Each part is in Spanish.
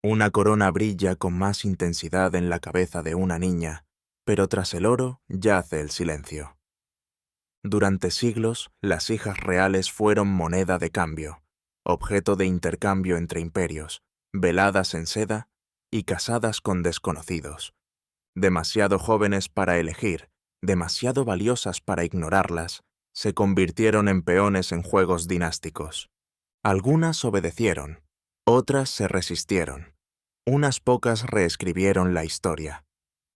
Una corona brilla con más intensidad en la cabeza de una niña, pero tras el oro yace el silencio. Durante siglos, las hijas reales fueron moneda de cambio, objeto de intercambio entre imperios, veladas en seda y casadas con desconocidos. Demasiado jóvenes para elegir, demasiado valiosas para ignorarlas, se convirtieron en peones en juegos dinásticos. Algunas obedecieron, otras se resistieron. Unas pocas reescribieron la historia.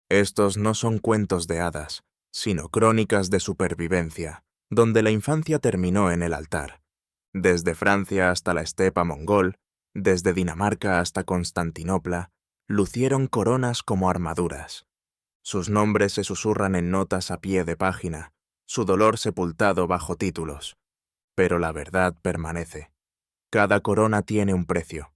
Estos no son cuentos de hadas, sino crónicas de supervivencia, donde la infancia terminó en el altar. Desde Francia hasta la estepa mongol, desde Dinamarca hasta Constantinopla, lucieron coronas como armaduras. Sus nombres se susurran en notas a pie de página, su dolor sepultado bajo títulos. Pero la verdad permanece. Cada corona tiene un precio.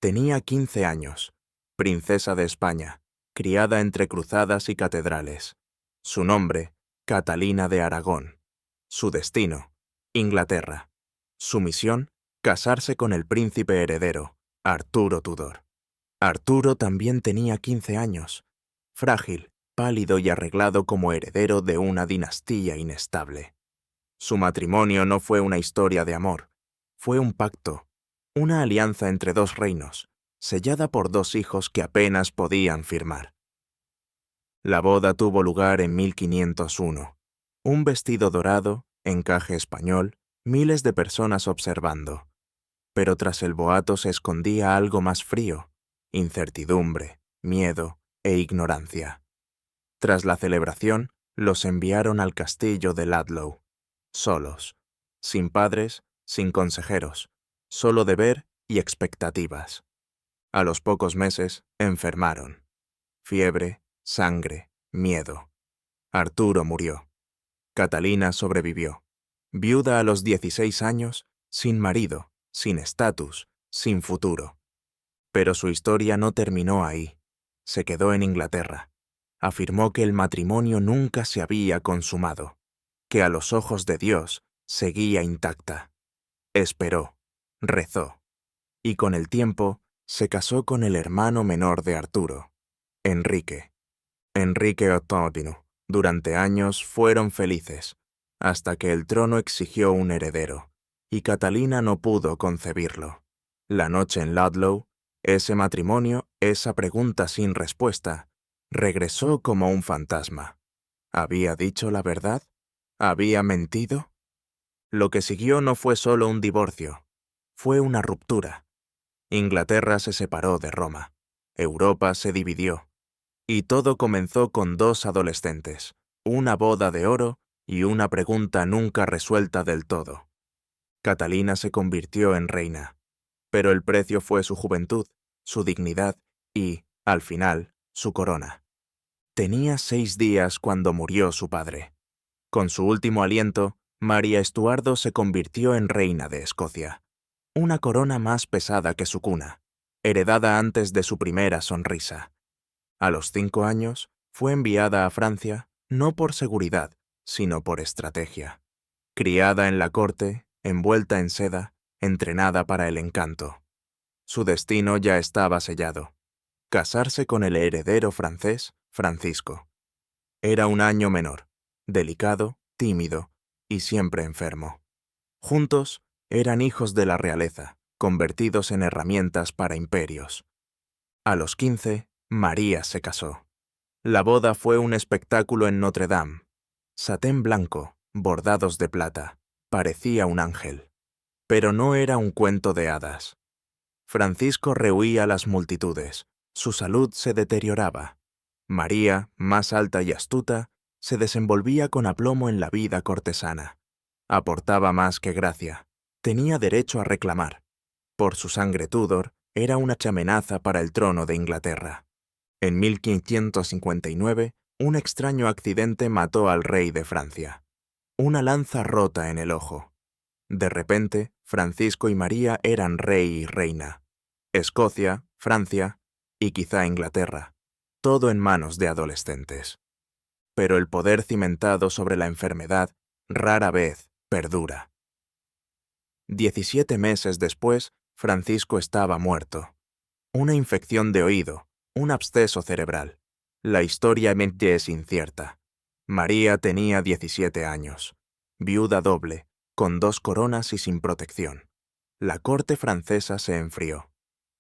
Tenía 15 años, princesa de España, criada entre cruzadas y catedrales. Su nombre, Catalina de Aragón. Su destino, Inglaterra. Su misión, casarse con el príncipe heredero, Arturo Tudor. Arturo también tenía 15 años, frágil, pálido y arreglado como heredero de una dinastía inestable. Su matrimonio no fue una historia de amor, fue un pacto, una alianza entre dos reinos, sellada por dos hijos que apenas podían firmar. La boda tuvo lugar en 1501. Un vestido dorado, encaje español, miles de personas observando. Pero tras el boato se escondía algo más frío, incertidumbre, miedo e ignorancia. Tras la celebración, los enviaron al castillo de Ludlow, solos, sin padres, sin consejeros, solo deber y expectativas. A los pocos meses, enfermaron. Fiebre, sangre, miedo. Arturo murió. Catalina sobrevivió. Viuda a los 16 años, sin marido, sin estatus, sin futuro. Pero su historia no terminó ahí. Se quedó en Inglaterra. Afirmó que el matrimonio nunca se había consumado, que a los ojos de Dios seguía intacta. Esperó, rezó, y con el tiempo se casó con el hermano menor de Arturo, Enrique. Enrique VIII. Durante años fueron felices, hasta que el trono exigió un heredero, y Catalina no pudo concebirlo. La noche en Ludlow, ese matrimonio, esa pregunta sin respuesta, regresó como un fantasma. ¿Había dicho la verdad? ¿Había mentido? Lo que siguió no fue solo un divorcio, fue una ruptura. Inglaterra se separó de Roma, Europa se dividió, y todo comenzó con dos adolescentes, una boda de oro y una pregunta nunca resuelta del todo. Catalina se convirtió en reina, pero el precio fue su juventud, su dignidad y, al final, su corona. Tenía 6 días cuando murió su padre. Con su último aliento, María Estuardo se convirtió en reina de Escocia. Una corona más pesada que su cuna, heredada antes de su primera sonrisa. A los 5 años, fue enviada a Francia, no por seguridad, sino por estrategia. Criada en la corte, envuelta en seda, entrenada para el encanto. Su destino ya estaba sellado. Casarse con el heredero francés, Francisco. Era un año menor, delicado, tímido y siempre enfermo. Juntos, eran hijos de la realeza, convertidos en herramientas para imperios. A los 15, María se casó. La boda fue un espectáculo en Notre Dame. Satén blanco, bordados de plata, parecía un ángel. Pero no era un cuento de hadas. Francisco rehuía a las multitudes, su salud se deterioraba. María, más alta y astuta, se desenvolvía con aplomo en la vida cortesana. Aportaba más que gracia. Tenía derecho a reclamar. Por su sangre Tudor, era una amenaza para el trono de Inglaterra. En 1559, un extraño accidente mató al rey de Francia. Una lanza rota en el ojo. De repente, Francisco y María eran rey y reina. Escocia, Francia y quizá Inglaterra. Todo en manos de adolescentes. Pero el poder cimentado sobre la enfermedad rara vez perdura. 17 meses después, Francisco estaba muerto. una infección de oído, un absceso cerebral. La historia es incierta. María tenía 17 años, viuda doble, con 2 coronas y sin protección. La corte francesa se enfrió.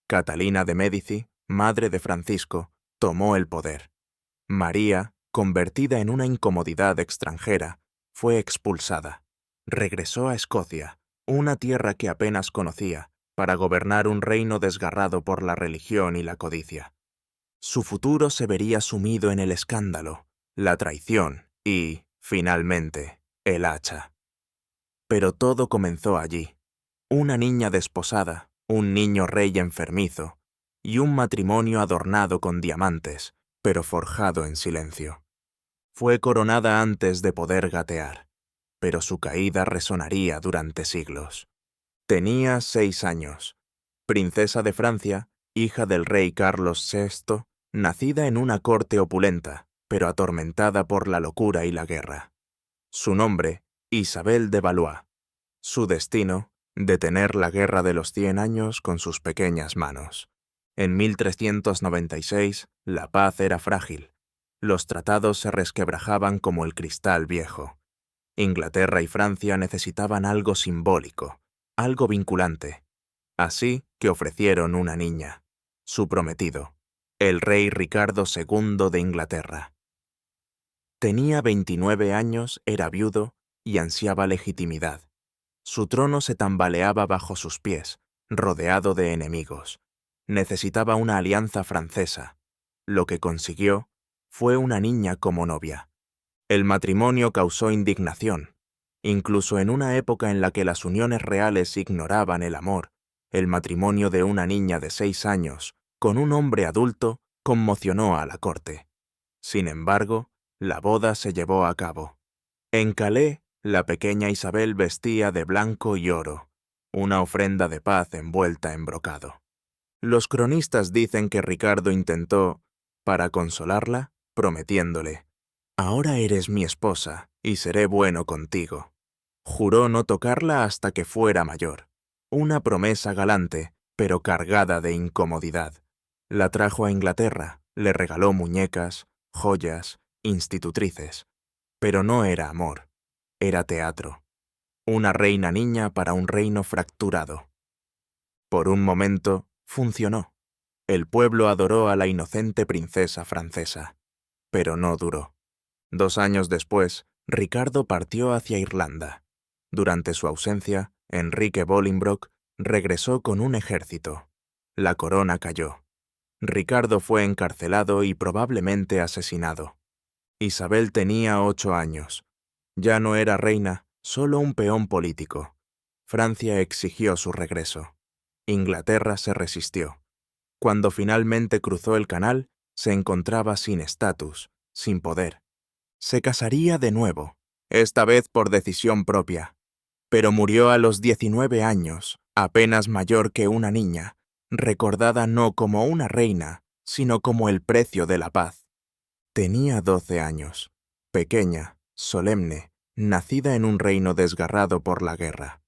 Catalina de Médici, madre de Francisco, tomó el poder. María, convertida en una incomodidad extranjera, fue expulsada. Regresó a Escocia, una tierra que apenas conocía, para gobernar un reino desgarrado por la religión y la codicia. Su futuro se vería sumido en el escándalo, la traición y, finalmente, el hacha. Pero todo comenzó allí. Una niña desposada, un niño rey enfermizo, y un matrimonio adornado con diamantes, pero forjado en silencio. Fue coronada antes de poder gatear, pero su caída resonaría durante siglos. Tenía 6 años. Princesa de Francia, hija del rey Carlos VI, nacida en una corte opulenta, pero atormentada por la locura y la guerra. Su nombre, Isabel de Valois. Su destino, detener la Guerra de los 100 años con sus pequeñas manos. En 1396, la paz era frágil. Los tratados se resquebrajaban como el cristal viejo. Inglaterra y Francia necesitaban algo simbólico, algo vinculante. Así que ofrecieron una niña, su prometido, el rey Ricardo II de Inglaterra. Tenía 29 años, era viudo y ansiaba legitimidad. Su trono se tambaleaba bajo sus pies, rodeado de enemigos. Necesitaba una alianza francesa. Lo que consiguió fue una niña como novia. El matrimonio causó indignación. Incluso en una época en la que las uniones reales ignoraban el amor, el matrimonio de una niña de 6 años con un hombre adulto conmocionó a la corte. Sin embargo, la boda se llevó a cabo. En Calais, la pequeña Isabel vestía de blanco y oro, una ofrenda de paz envuelta en brocado. Los cronistas dicen que Ricardo intentó, para consolarla, prometiéndole: «Ahora eres mi esposa y seré bueno contigo». Juró no tocarla hasta que fuera mayor. Una promesa galante, pero cargada de incomodidad. La trajo a Inglaterra, le regaló muñecas, joyas, institutrices. Pero no era amor, era teatro. Una reina niña para un reino fracturado. Por un momento, funcionó. El pueblo adoró a la inocente princesa francesa. Pero no duró. 2 años después, Ricardo partió hacia Irlanda. Durante su ausencia, Enrique Bolingbroke regresó con un ejército. La corona cayó. Ricardo fue encarcelado y probablemente asesinado. Isabel tenía 8 años. Ya no era reina, solo un peón político. Francia exigió su regreso. Inglaterra se resistió. Cuando finalmente cruzó el canal, se encontraba sin estatus, sin poder. Se casaría de nuevo, esta vez por decisión propia. Pero murió a los 19 años, apenas mayor que una niña, recordada no como una reina, sino como el precio de la paz. Tenía 12 años, pequeña, solemne, nacida en un reino desgarrado por la guerra.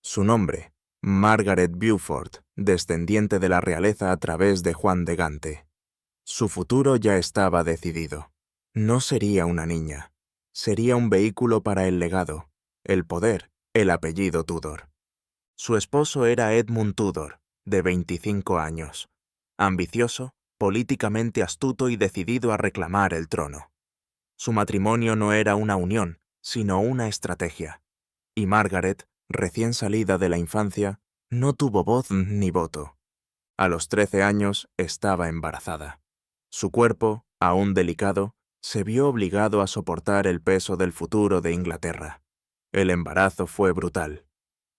Su nombre, Margaret Beaufort, descendiente de la realeza a través de Juan de Gante. Su futuro ya estaba decidido. No sería una niña. Sería un vehículo para el legado, el poder, el apellido Tudor. Su esposo era Edmund Tudor, de 25 años. Ambicioso, políticamente astuto y decidido a reclamar el trono. Su matrimonio no era una unión, sino una estrategia. Y Margaret, recién salida de la infancia, no tuvo voz ni voto. A los 13 años estaba embarazada. Su cuerpo, aún delicado, se vio obligado a soportar el peso del futuro de Inglaterra. El embarazo fue brutal.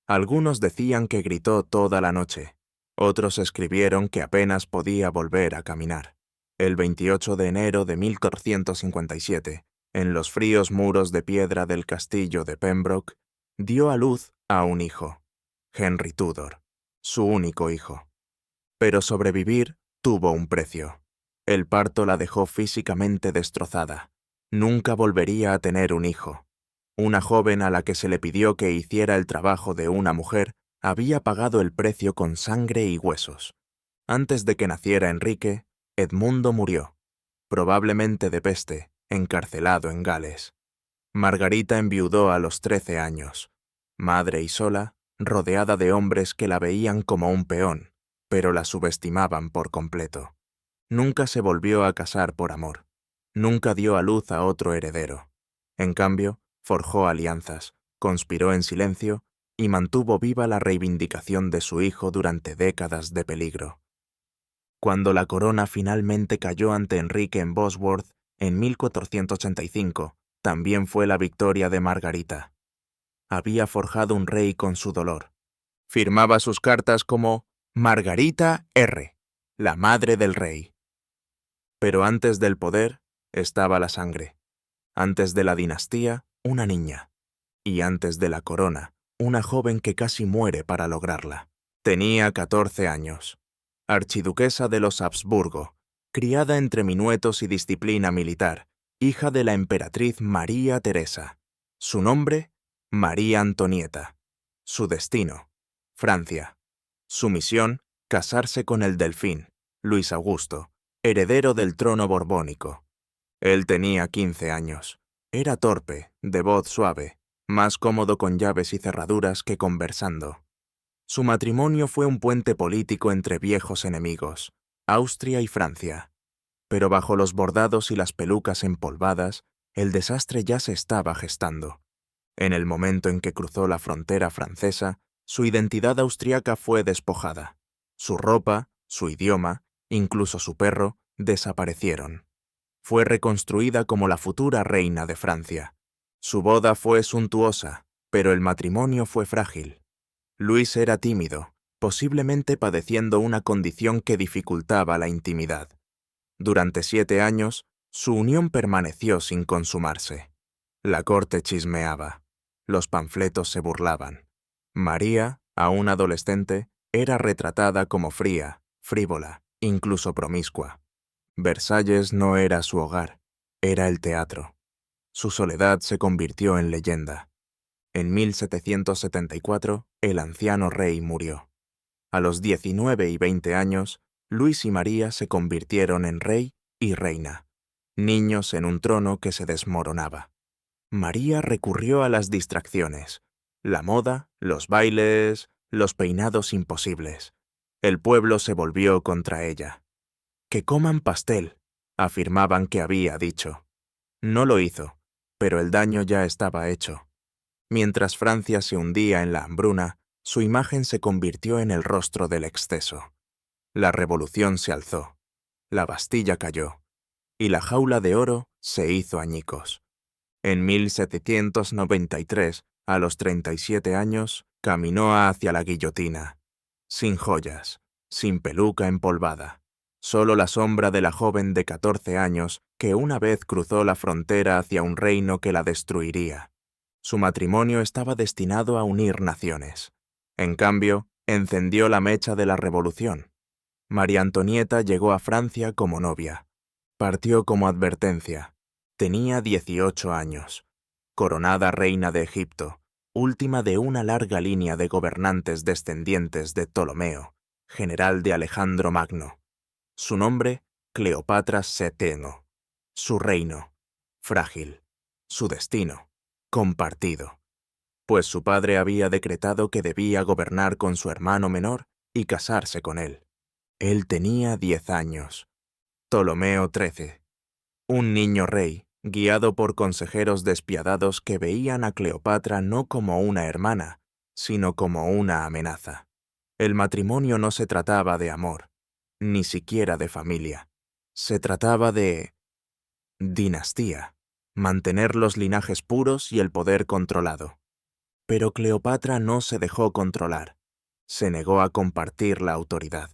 Algunos decían que gritó toda la noche. Otros escribieron que apenas podía volver a caminar. El 28 de enero de 1457, en los fríos muros de piedra del castillo de Pembroke, dio a luz a un hijo, Henry Tudor, su único hijo. Pero sobrevivir tuvo un precio. El parto la dejó físicamente destrozada. Nunca volvería a tener un hijo. Una joven a la que se le pidió que hiciera el trabajo de una mujer había pagado el precio con sangre y huesos. Antes de que naciera Enrique, Edmundo murió, probablemente de peste, encarcelado en Gales. Margarita enviudó a los 13 años, madre y sola, rodeada de hombres que la veían como un peón, pero la subestimaban por completo. Nunca se volvió a casar por amor. Nunca dio a luz a otro heredero. En cambio, forjó alianzas, conspiró en silencio y mantuvo viva la reivindicación de su hijo durante décadas de peligro. Cuando la corona finalmente cayó ante Enrique en Bosworth en 1485, también fue la victoria de Margarita. Había forjado un rey con su dolor. Firmaba sus cartas como Margarita R., la madre del rey. Pero antes del poder estaba la sangre. Antes de la dinastía, una niña. Y antes de la corona, una joven que casi muere para lograrla. Tenía 14 años. Archiduquesa de los Habsburgo, criada entre minuetos y disciplina militar, hija de la emperatriz María Teresa. Su nombre, María Antonieta. Su destino, Francia. Su misión, casarse con el delfín, Luis Augusto, heredero del trono borbónico. Él tenía 15 años. Era torpe, de voz suave, más cómodo con llaves y cerraduras que conversando. Su matrimonio fue un puente político entre viejos enemigos, Austria y Francia. Pero bajo los bordados y las pelucas empolvadas, el desastre ya se estaba gestando. En el momento en que cruzó la frontera francesa, su identidad austriaca fue despojada. Su ropa, su idioma, incluso su perro, desaparecieron. Fue reconstruida como la futura reina de Francia. Su boda fue suntuosa, pero el matrimonio fue frágil. Luis era tímido, posiblemente padeciendo una condición que dificultaba la intimidad. Durante 7 años, su unión permaneció sin consumarse. La corte chismeaba. Los panfletos se burlaban. María, aún adolescente, era retratada como fría, frívola, incluso promiscua. Versalles no era su hogar, era el teatro. Su soledad se convirtió en leyenda. En 1774, el anciano rey murió. A los 19 y 20 años, Luis y María se convirtieron en rey y reina, niños en un trono que se desmoronaba. María recurrió a las distracciones, la moda, los bailes, los peinados imposibles. El pueblo se volvió contra ella. «Que coman pastel», afirmaban que había dicho. No lo hizo, pero el daño ya estaba hecho. Mientras Francia se hundía en la hambruna, su imagen se convirtió en el rostro del exceso. La revolución se alzó, la Bastilla cayó, y la jaula de oro se hizo añicos. En 1793, a los 37 años, caminó hacia la guillotina, sin joyas, sin peluca empolvada, solo la sombra de la joven de 14 años que una vez cruzó la frontera hacia un reino que la destruiría. Su matrimonio estaba destinado a unir naciones. En cambio, encendió la mecha de la revolución. María Antonieta llegó a Francia como novia. Partió como advertencia. Tenía 18 años. Coronada reina de Egipto, última de una larga línea de gobernantes descendientes de Ptolomeo, general de Alejandro Magno. Su nombre, Cleopatra VII. Su reino, frágil. Su destino, compartido. Pues su padre había decretado que debía gobernar con su hermano menor y casarse con él. Él tenía 10 años. Ptolomeo XIII. Un niño rey, guiado por consejeros despiadados que veían a Cleopatra no como una hermana, sino como una amenaza. El matrimonio no se trataba de amor, ni siquiera de familia. Se trataba de dinastía, mantener los linajes puros y el poder controlado. Pero Cleopatra no se dejó controlar. Se negó a compartir la autoridad.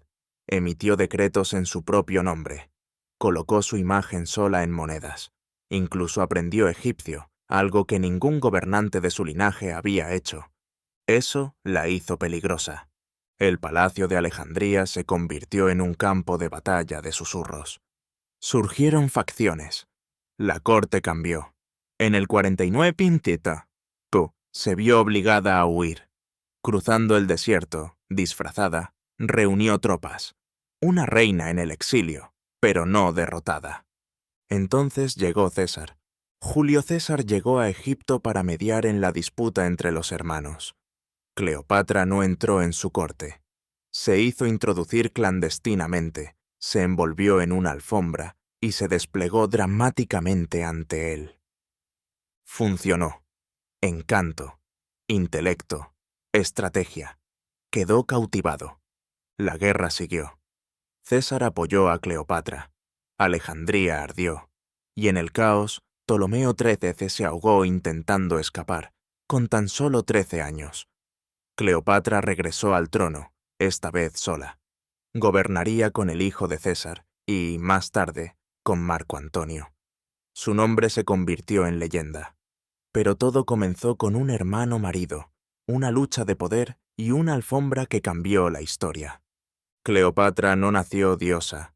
Emitió decretos en su propio nombre. Colocó su imagen sola en monedas. Incluso aprendió egipcio, algo que ningún gobernante de su linaje había hecho. Eso la hizo peligrosa. El palacio de Alejandría se convirtió en un campo de batalla de susurros. Surgieron facciones. La corte cambió. En el 49 Pintita, se vio obligada a huir. Cruzando el desierto, disfrazada, reunió tropas. una reina en el exilio, pero no derrotada. Entonces llegó César. Julio César llegó a Egipto para mediar en la disputa entre los hermanos. Cleopatra no entró en su corte. Se hizo introducir clandestinamente, se envolvió en una alfombra y se desplegó dramáticamente ante él. Funcionó. Encanto, intelecto, estrategia. Quedó cautivado. La guerra siguió. César apoyó a Cleopatra. Alejandría ardió. Y en el caos, Ptolomeo XIII se ahogó intentando escapar, con tan solo 13 años. Cleopatra regresó al trono, esta vez sola. Gobernaría con el hijo de César y, más tarde, con Marco Antonio. Su nombre se convirtió en leyenda. Pero todo comenzó con un hermano marido, una lucha de poder y una alfombra que cambió la historia. Cleopatra no nació diosa.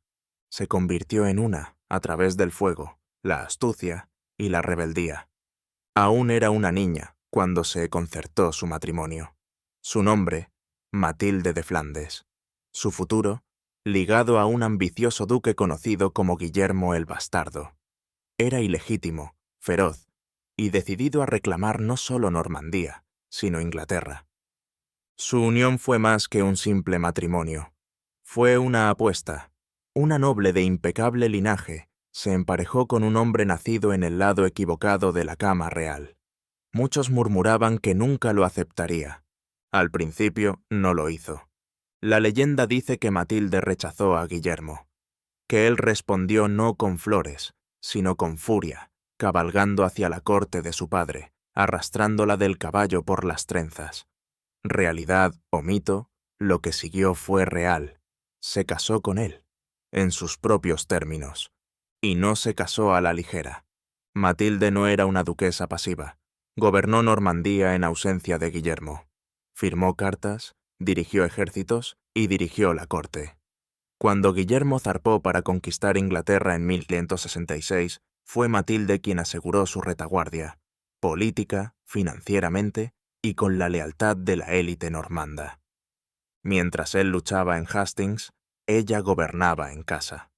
Se convirtió en una a través del fuego, la astucia y la rebeldía. Aún era una niña cuando se concertó su matrimonio. Su nombre, Matilde de Flandes. Su futuro, ligado a un ambicioso duque conocido como Guillermo el Bastardo. Era ilegítimo, feroz, y decidido a reclamar no solo Normandía, sino Inglaterra. Su unión fue más que un simple matrimonio. Fue una apuesta. Una noble de impecable linaje se emparejó con un hombre nacido en el lado equivocado de la cama real. Muchos murmuraban que nunca lo aceptaría. Al principio no lo hizo. La leyenda dice que Matilde rechazó a Guillermo, que él respondió no con flores, sino con furia, cabalgando hacia la corte de su padre, arrastrándola del caballo por las trenzas. Realidad o mito, lo que siguió fue real. Se casó con él, en sus propios términos, y no se casó a la ligera. Matilde no era una duquesa pasiva. Gobernó Normandía en ausencia de Guillermo. Firmó cartas, dirigió ejércitos y dirigió la corte. Cuando Guillermo zarpó para conquistar Inglaterra en 1566, fue Matilde quien aseguró su retaguardia, política, financieramente y con la lealtad de la élite normanda. Mientras él luchaba en Hastings, ella gobernaba en casa.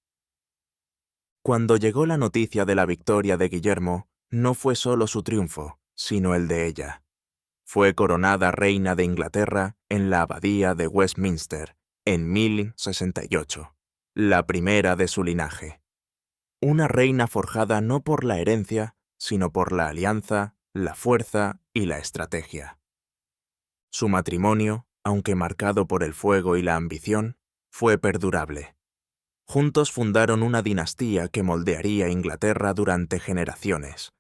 Cuando llegó la noticia de la victoria de Guillermo, no fue solo su triunfo, sino el de ella. Fue coronada reina de Inglaterra en la abadía de Westminster en 1068, la primera de su linaje. Una reina forjada no por la herencia, sino por la alianza, la fuerza y la estrategia. Su matrimonio, aunque marcado por el fuego y la ambición, fue perdurable. Juntos fundaron una dinastía que moldearía Inglaterra durante generaciones.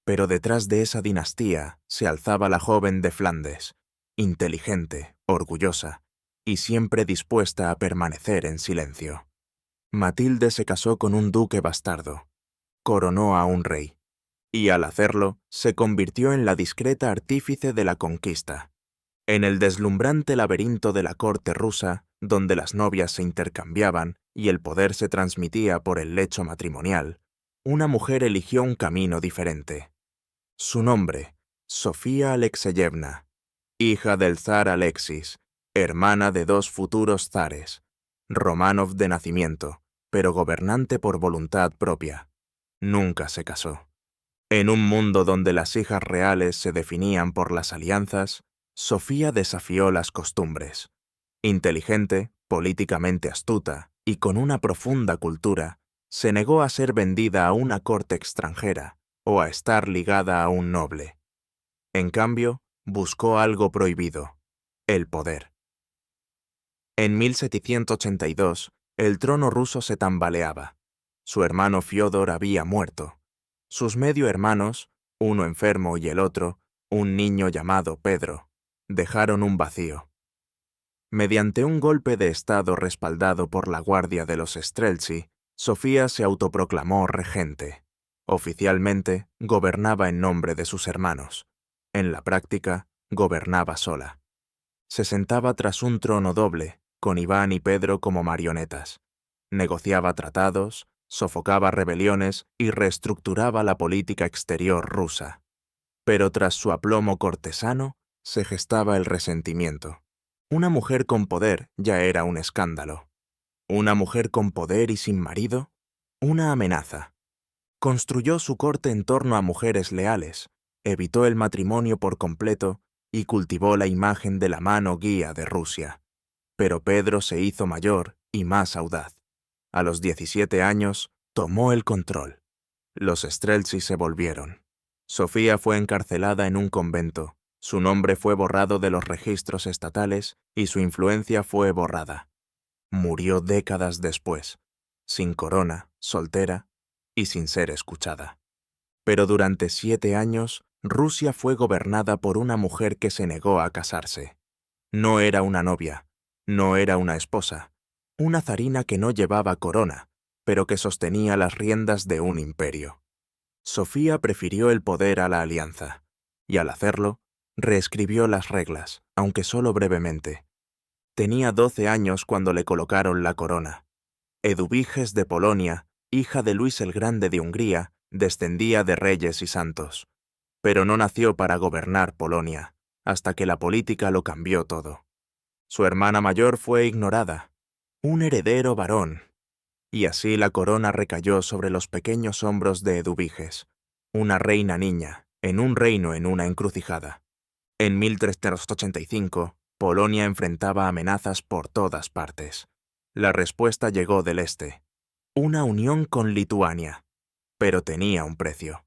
Pero detrás de esa dinastía se alzaba la joven de Flandes, inteligente, orgullosa y siempre dispuesta a permanecer en silencio. Matilde se casó con un duque bastardo, coronó a un rey, y al hacerlo se convirtió en la discreta artífice de la conquista. En el deslumbrante laberinto de la corte rusa, donde las novias se intercambiaban y el poder se transmitía por el lecho matrimonial, una mujer eligió un camino diferente. Su nombre, Sofía Alexeyevna, hija del zar Alexis, hermana de 2 futuros zares, Románov de nacimiento, pero gobernante por voluntad propia. Nunca se casó. En un mundo donde las hijas reales se definían por las alianzas, Sofía desafió las costumbres. Inteligente, políticamente astuta y con una profunda cultura, se negó a ser vendida a una corte extranjera o a estar ligada a un noble. En cambio, buscó algo prohibido: el poder. En 1782, el trono ruso se tambaleaba. Su hermano Fiódor había muerto. Sus medio hermanos, uno enfermo y el otro, un niño llamado Pedro, dejaron un vacío. Mediante un golpe de estado respaldado por la Guardia de los Streltsy, Sofía se autoproclamó regente. Oficialmente, gobernaba en nombre de sus hermanos. En la práctica, gobernaba sola. Se sentaba tras un trono doble, con Iván y Pedro como marionetas. Negociaba tratados, sofocaba rebeliones y reestructuraba la política exterior rusa. Pero tras su aplomo cortesano, se gestaba el resentimiento. Una mujer con poder ya era un escándalo. ¿Una mujer con poder y sin marido? Una amenaza. Construyó su corte en torno a mujeres leales, evitó el matrimonio por completo y cultivó la imagen de la mano guía de Rusia. Pero Pedro se hizo mayor y más audaz. A los 17 años, tomó el control. Los Streltsy se volvieron. Sofía fue encarcelada en un convento, su nombre fue borrado de los registros estatales y su influencia fue borrada. Murió décadas después, sin corona, soltera y sin ser escuchada. Pero durante 7 años, Rusia fue gobernada por una mujer que se negó a casarse. No era una novia, no era una esposa, una zarina que no llevaba corona, pero que sostenía las riendas de un imperio. Sofía prefirió el poder a la alianza, y al hacerlo, reescribió las reglas, aunque solo brevemente. Tenía 12 años cuando le colocaron la corona. Eduviges de Polonia, hija de Luis el Grande de Hungría, descendía de reyes y santos. Pero no nació para gobernar Polonia, hasta que la política lo cambió todo. Su hermana mayor fue ignorada. Un heredero varón. Y así la corona recayó sobre los pequeños hombros de Eduviges, una reina niña, en un reino en una encrucijada. En 1385, Polonia enfrentaba amenazas por todas partes. La respuesta llegó del este. Una unión con Lituania. Pero tenía un precio.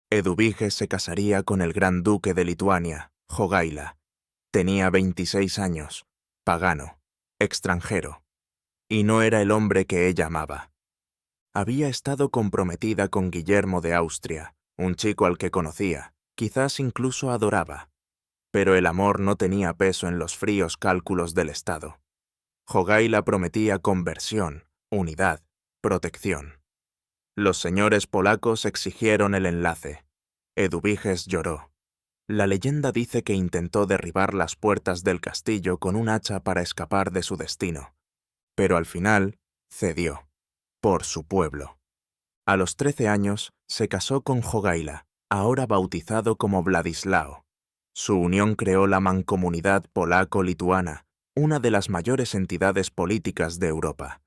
Eduviges se casaría con el gran duque de Lituania, Jogaila. Tenía 26 años, pagano, extranjero. Y no era el hombre que ella amaba. Había estado comprometida con Guillermo de Austria, un chico al que conocía, quizás incluso adoraba. Pero el amor no tenía peso en los fríos cálculos del Estado. Jogaila prometía conversión, unidad, protección. Los señores polacos exigieron el enlace. Eduviges lloró. La leyenda dice que intentó derribar las puertas del castillo con un hacha para escapar de su destino. Pero al final, cedió. Por su pueblo. A los 13 años, se casó con Jogaila, ahora bautizado como Vladislao. Su unión creó la Mancomunidad Polaco-Lituana, una de las mayores entidades políticas de Europa.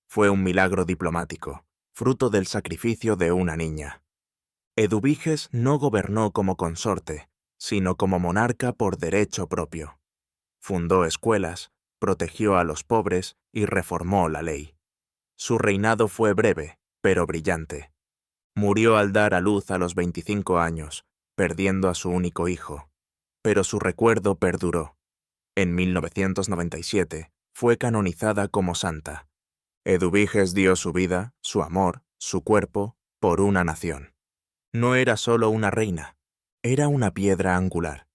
Fue un milagro diplomático, fruto del sacrificio de una niña. Eduviges no gobernó como consorte, sino como monarca por derecho propio. Fundó escuelas, protegió a los pobres y reformó la ley. Su reinado fue breve, pero brillante. Murió al dar a luz a los 25 años, perdiendo a su único hijo. Pero su recuerdo perduró. En 1997 fue canonizada como santa. Eduviges dio su vida, su amor, su cuerpo, por una nación. No era solo una reina, era una piedra angular.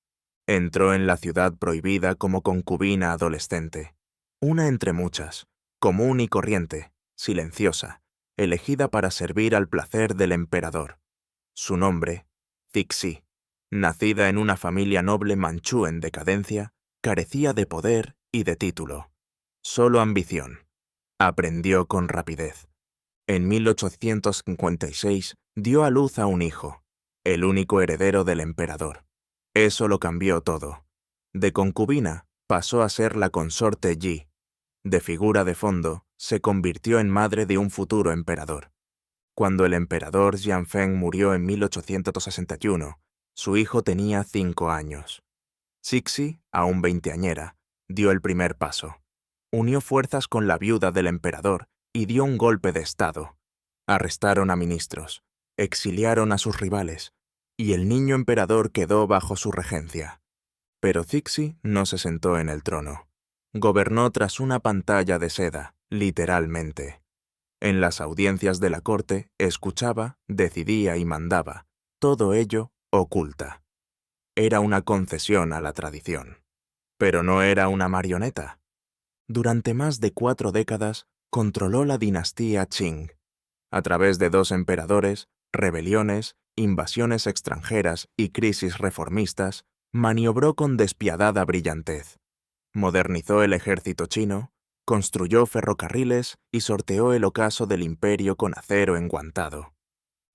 Entró en la ciudad prohibida como concubina adolescente, una entre muchas, común y corriente, silenciosa, elegida para servir al placer del emperador. Su nombre, Cixi, nacida en una familia noble manchú en decadencia, carecía de poder y de título, solo ambición. Aprendió con rapidez. En 1856 dio a luz a un hijo, el único heredero del emperador. Eso lo cambió todo. De concubina pasó a ser la consorte Yi. De figura de fondo, se convirtió en madre de un futuro emperador. Cuando el emperador Jianfeng murió en 1861, su hijo tenía 5 años. Cixi, aún veinteañera, dio el primer paso. Unió fuerzas con la viuda del emperador y dio un golpe de estado. Arrestaron a ministros, exiliaron a sus rivales, y el niño emperador quedó bajo su regencia. Pero Cixi no se sentó en el trono. Gobernó tras una pantalla de seda, literalmente. En las audiencias de la corte, escuchaba, decidía y mandaba, todo ello oculta. Era una concesión a la tradición. Pero no era una marioneta. Durante más de 4 décadas, controló la dinastía Qing. A través de 2 emperadores, rebeliones, invasiones extranjeras y crisis reformistas, maniobró con despiadada brillantez. Modernizó el ejército chino, construyó ferrocarriles y sorteó el ocaso del imperio con acero enguantado.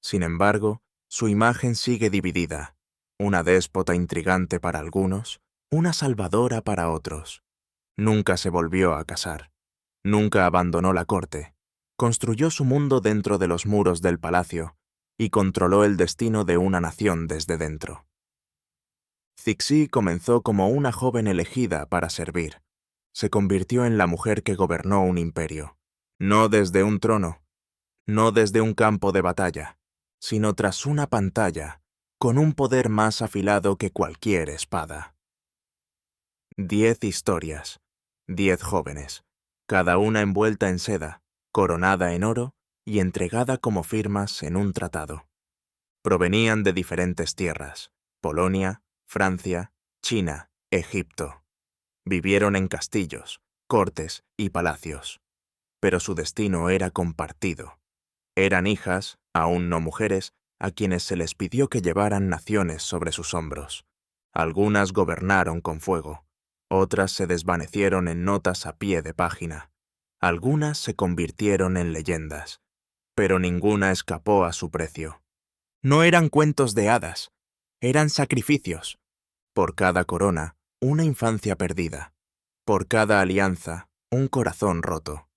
Sin embargo, su imagen sigue dividida. Una déspota intrigante para algunos, una salvadora para otros. Nunca se volvió a casar. Nunca abandonó la corte. Construyó su mundo dentro de los muros del palacio y controló el destino de una nación desde dentro. Cixi comenzó como una joven elegida para servir. Se convirtió en la mujer que gobernó un imperio, no desde un trono, no desde un campo de batalla, sino tras una pantalla, con un poder más afilado que cualquier espada. 10 historias, 10 jóvenes, cada una envuelta en seda, coronada en oro y entregada como firmas en un tratado. Provenían de diferentes tierras: Polonia, Francia, China, Egipto. Vivieron en castillos, cortes y palacios. Pero su destino era compartido. Eran hijas, aún no mujeres, a quienes se les pidió que llevaran naciones sobre sus hombros. Algunas gobernaron con fuego, otras se desvanecieron en notas a pie de página, algunas se convirtieron en leyendas, pero ninguna escapó a su precio. No eran cuentos de hadas, eran sacrificios. Por cada corona, una infancia perdida. Por cada alianza, un corazón roto.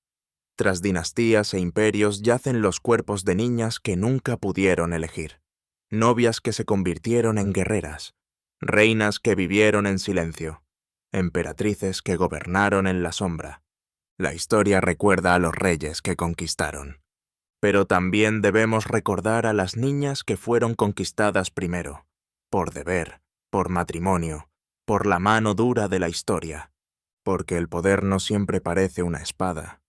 Tras dinastías e imperios yacen los cuerpos de niñas que nunca pudieron elegir. Novias que se convirtieron en guerreras. Reinas que vivieron en silencio. Emperatrices que gobernaron en la sombra. La historia recuerda a los reyes que conquistaron. Pero también debemos recordar a las niñas que fueron conquistadas primero, por deber, por matrimonio, por la mano dura de la historia, porque el poder no siempre parece una espada,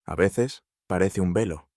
a veces parece un velo.